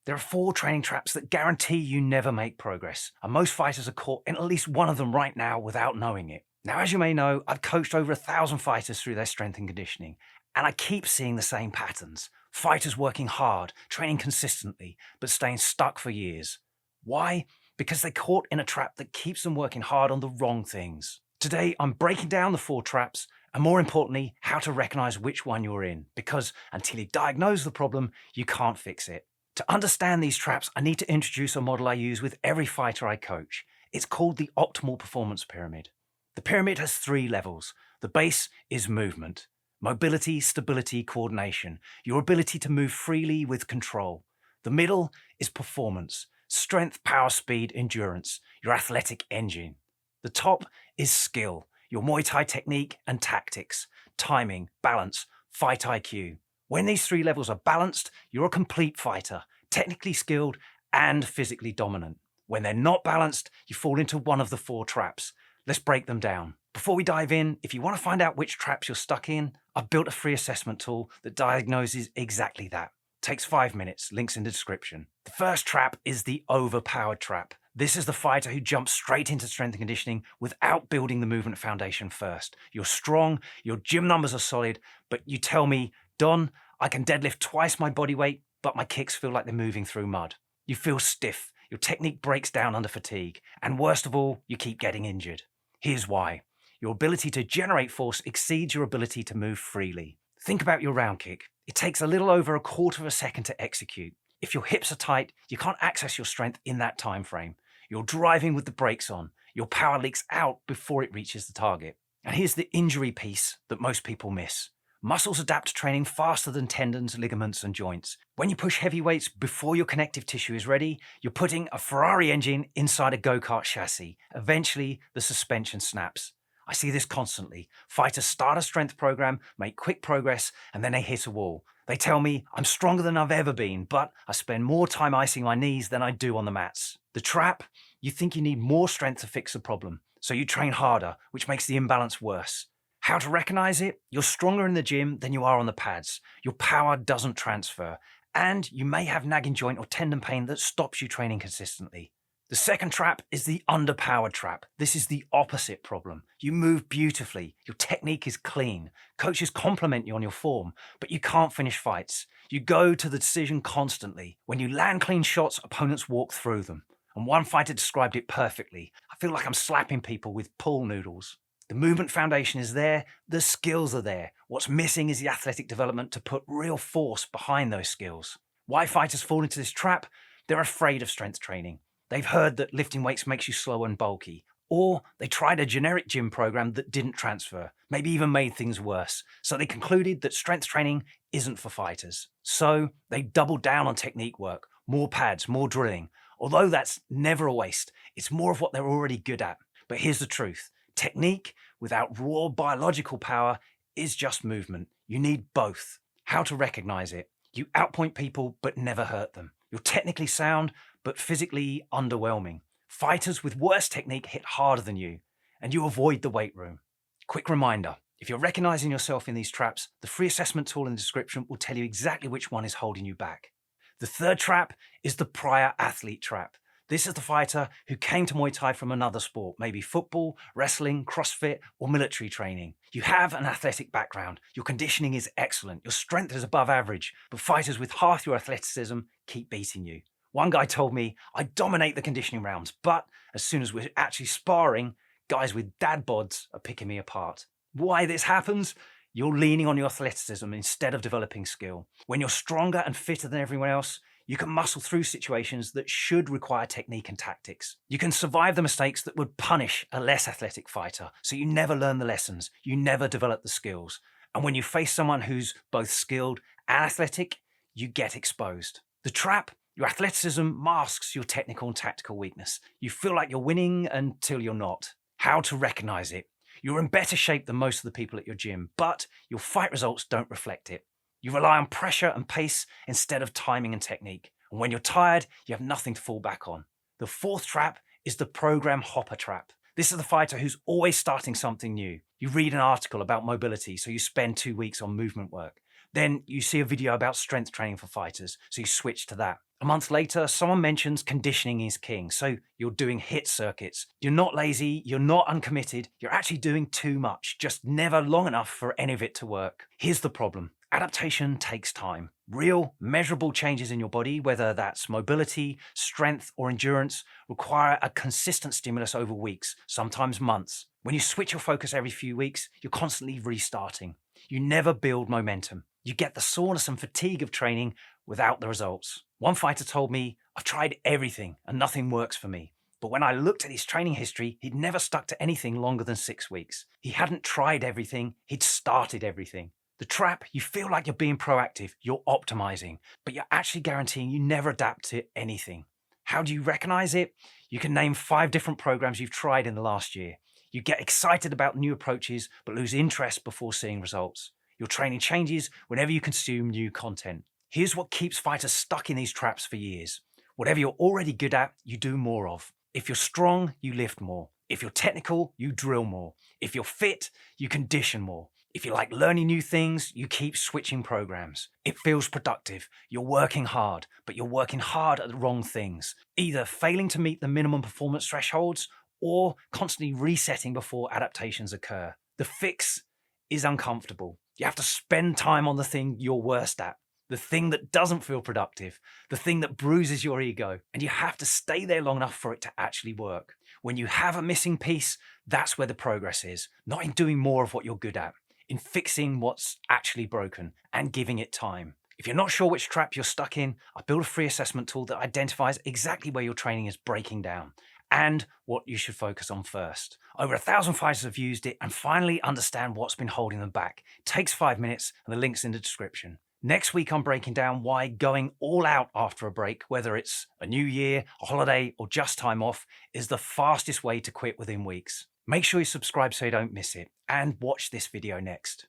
There are 4 training traps that guarantee you never make progress, and most fighters are caught in at least one of them right now without knowing it. Now, as you may know, I've coached over 1,000 fighters through their strength and conditioning, and I keep seeing the same patterns. Fighters working hard, training consistently, but staying stuck for years. Why? Because they're caught in a trap that keeps them working hard on the wrong things. Today, I'm breaking down the 4 traps, and more importantly, how to recognize which one you're in, because until you diagnose the problem, you can't fix it. To understand these traps, I need to introduce a model I use with every fighter I coach. It's called the optimal performance pyramid. The pyramid has 3 levels. The base is movement. Mobility, stability, coordination. Your ability to move freely with control. The middle is performance. Strength, power, speed, endurance. Your athletic engine. The top is skill. Your Muay Thai technique and tactics. Timing, balance, fight IQ. When these 3 levels are balanced, you're a complete fighter, technically skilled and physically dominant. When they're not balanced, you fall into one of the 4 traps. Let's break them down. Before we dive in, if you want to find out which traps you're stuck in, I've built a free assessment tool that diagnoses exactly that. Takes 5 minutes, links in the description. The first trap is the overpowered trap. This is the fighter who jumps straight into strength and conditioning without building the movement foundation first. You're strong, your gym numbers are solid, but you tell me, Don, I can deadlift twice my body weight, but my kicks feel like they're moving through mud. You feel stiff, your technique breaks down under fatigue, and worst of all, you keep getting injured. Here's why. Your ability to generate force exceeds your ability to move freely. Think about your round kick. It takes a little over 1/4 of a second to execute. If your hips are tight, you can't access your strength in that time frame. You're driving with the brakes on. Your power leaks out before it reaches the target. And here's the injury piece that most people miss. Muscles adapt to training faster than tendons, ligaments, and joints. When you push heavy weights before your connective tissue is ready, you're putting a Ferrari engine inside a go-kart chassis. Eventually, the suspension snaps. I see this constantly. Fighters start a strength program, make quick progress, and then they hit a wall. They tell me, I'm stronger than I've ever been, but I spend more time icing my knees than I do on the mats. The trap? You think you need more strength to fix the problem, so you train harder, which makes the imbalance worse. How to recognize it? You're stronger in the gym than you are on the pads. Your power doesn't transfer, and you may have nagging joint or tendon pain that stops you training consistently. The second trap is the underpowered trap. This is the opposite problem. You move beautifully. Your technique is clean. Coaches compliment you on your form, but you can't finish fights. You go to the decision constantly. When you land clean shots, opponents walk through them. And one fighter described it perfectly. I feel like I'm slapping people with pool noodles. The movement foundation is there. The skills are there. What's missing is the athletic development to put real force behind those skills. Why fighters fall into this trap? They're afraid of strength training. They've heard that lifting weights makes you slow and bulky. Or they tried a generic gym program that didn't transfer, maybe even made things worse. So they concluded that strength training isn't for fighters. So they doubled down on technique work, more pads, more drilling. Although that's never a waste, it's more of what they're already good at. But here's the truth. Technique without raw biological power is just movement. You need both. How to recognize it? You outpoint people but never hurt them. You're technically sound but physically underwhelming. Fighters with worse technique hit harder than you, and you avoid the weight room. Quick reminder, if you're recognizing yourself in these traps, the free assessment tool in the description will tell you exactly which one is holding you back. The third trap is the prior athlete trap. This is the fighter who came to Muay Thai from another sport, maybe football, wrestling, CrossFit, or military training. You have an athletic background. Your conditioning is excellent. Your strength is above average, but fighters with half your athleticism keep beating you. One guy told me, I dominate the conditioning rounds, but as soon as we're actually sparring, guys with dad bods are picking me apart. Why this happens? You're leaning on your athleticism instead of developing skill. When you're stronger and fitter than everyone else, you can muscle through situations that should require technique and tactics. You can survive the mistakes that would punish a less athletic fighter, so you never learn the lessons, you never develop the skills. And when you face someone who's both skilled and athletic, you get exposed. The trap? Your athleticism masks your technical and tactical weakness. You feel like you're winning until you're not. How to recognize it? You're in better shape than most of the people at your gym, but your fight results don't reflect it. You rely on pressure and pace instead of timing and technique. And when you're tired, you have nothing to fall back on. The fourth trap is the program hopper trap. This is the fighter who's always starting something new. You read an article about mobility, so you spend 2 weeks on movement work. Then you see a video about strength training for fighters, so you switch to that. A month later, someone mentions conditioning is king. So you're doing HIIT circuits. You're not lazy, you're not uncommitted, you're actually doing too much, just never long enough for any of it to work. Here's the problem. Adaptation takes time. Real, measurable changes in your body, whether that's mobility, strength, or endurance, require a consistent stimulus over weeks, sometimes months. When you switch your focus every few weeks, you're constantly restarting. You never build momentum. You get the soreness and fatigue of training without the results. One fighter told me, "I've tried everything and nothing works for me." But when I looked at his training history, he'd never stuck to anything longer than 6 weeks. He hadn't tried everything, he'd started everything. The trap, you feel like you're being proactive, you're optimizing, but you're actually guaranteeing you never adapt to anything. How do you recognize it? You can name 5 different programs you've tried in the last year. You get excited about new approaches, but lose interest before seeing results. Your training changes whenever you consume new content. Here's what keeps fighters stuck in these traps for years. Whatever you're already good at, you do more of. If you're strong, you lift more. If you're technical, you drill more. If you're fit, you condition more. If you like learning new things, you keep switching programs. It feels productive. You're working hard, but you're working hard at the wrong things. Either failing to meet the minimum performance thresholds or constantly resetting before adaptations occur. The fix is uncomfortable. You have to spend time on the thing you're worst at, the thing that doesn't feel productive, the thing that bruises your ego, and you have to stay there long enough for it to actually work. When you have a missing piece, that's where the progress is, not in doing more of what you're good at, in fixing what's actually broken and giving it time. If you're not sure which trap you're stuck in, I built a free assessment tool that identifies exactly where your training is breaking down and what you should focus on first. Over 1,000 fighters have used it and finally understand what's been holding them back. It takes 5 minutes and the link's in the description. Next week, I'm breaking down why going all out after a break, whether it's a new year, a holiday, or just time off, is the fastest way to quit within weeks. Make sure you subscribe so you don't miss it, and watch this video next.